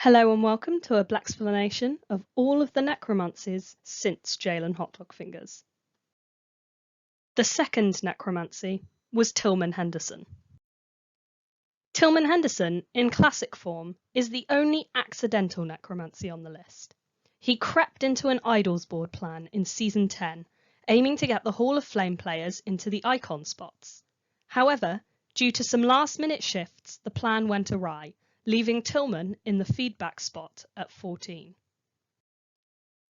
Hello and welcome to a Blaxplanation of all of the Necromancies since Jaylen Hotdogfingers. The second Necromancy was Tillman Henderson. Tillman Henderson, in classic form, is the only accidental necromancy on the list. He crept into an Idols board plan in Season 10, aiming to get the Hall of Flame players into the icon spots. However, due to some last-minute shifts, the plan went awry, leaving Tillman in the feedback spot at 14.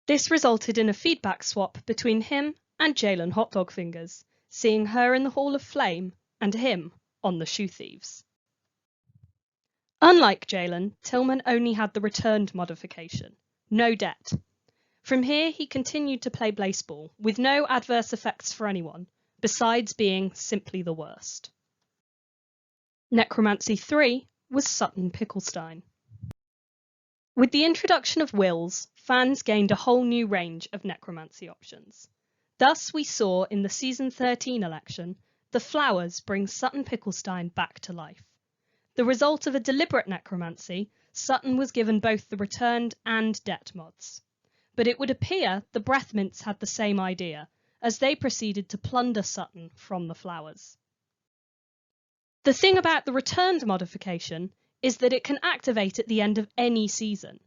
This resulted in a feedback swap between him and Jaylen Hotdogfingers, seeing her in the Hall of Flame and him on the Shoe Thieves. Unlike Jaylen, Tillman only had the returned modification, no debt. From here he continued to play Blaseball with no adverse effects for anyone, besides being simply the worst. Necromancy 3 was Sutton Picklestein. With the introduction of wills, fans gained a whole new range of necromancy options. Thus we saw in the Season 13 election, the flowers bring Sutton Picklestein back to life. The result of a deliberate necromancy, Sutton was given both the returned and debt mods. But it would appear the Breath Mints had the same idea, as they proceeded to plunder Sutton from the flowers. The thing about the returned modification is that it can activate at the end of any season,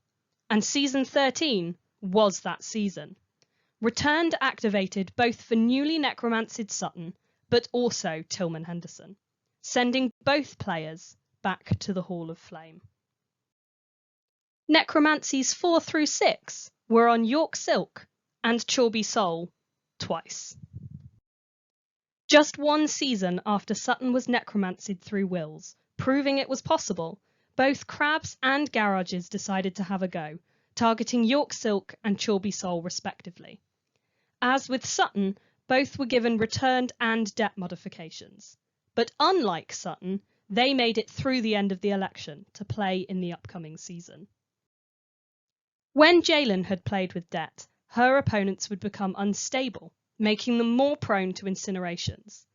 and Season 13 was that season. Returned activated both for newly necromanced Sutton, but also Tillman Henderson, sending both players back to the Hall of Flame. Necromancies 4 through 6 were on York Silk and Chorby Soul twice. Just one season after Sutton was necromanced through wills, proving it was possible, both Crabs and Garages decided to have a go, targeting York Silk and Chorby Soul respectively. As with Sutton, both were given returned and debt modifications. But unlike Sutton, they made it through the end of the election to play in the upcoming season. When Jaylen had played with debt, her opponents would become unstable, making them more prone to incinerations.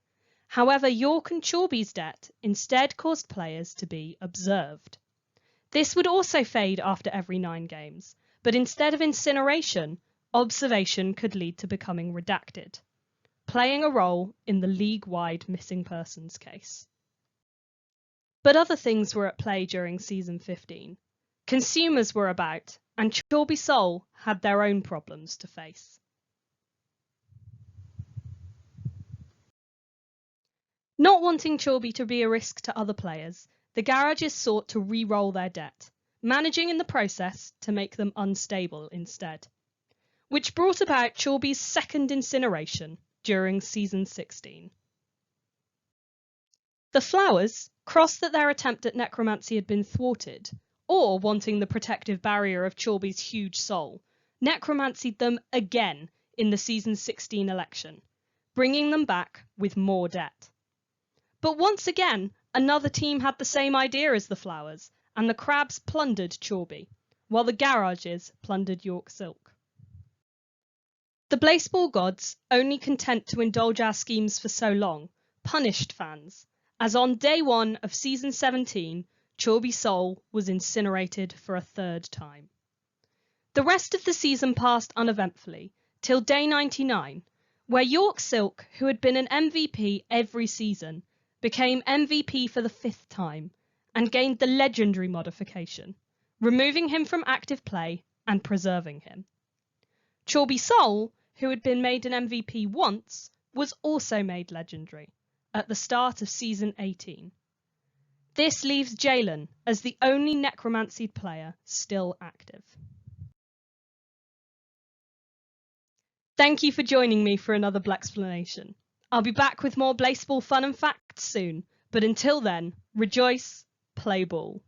However, York and Chorby's debt instead caused players to be observed. This would also fade after every 9 games, but instead of incineration, observation could lead to becoming redacted, playing a role in the league-wide missing persons case. But other things were at play during Season 15. Consumers were about, and Chorby Soul had their own problems to face. Not wanting Chorby to be a risk to other players, the Garages sought to re-roll their debt, managing in the process to make them unstable instead, which brought about Chorby's second incineration during Season 16. The Flowers, crossed that their attempt at necromancy had been thwarted, or wanting the protective barrier of Chorby's huge soul, necromancied them again in the Season 16 election, bringing them back with more debt. But once again, another team had the same idea as the Flowers, and the Crabs plundered Chorby, while the Garages plundered York Silk. The Blaseball gods, only content to indulge our schemes for so long, punished fans, as on day 1 of Season 17, Chorby Soul was incinerated for a 3rd time. The rest of the season passed uneventfully, till day 99, where York Silk, who had been an MVP every season, became MVP for the 5th time, and gained the legendary modification, removing him from active play and preserving him. Chorby Soul, who had been made an MVP once, was also made legendary, at the start of Season 18. This leaves Jaylen as the only necromancy player still active. Thank you for joining me for another Blaxplanation. I'll be back with more Blaseball fun and facts soon, but until then, rejoice, play ball.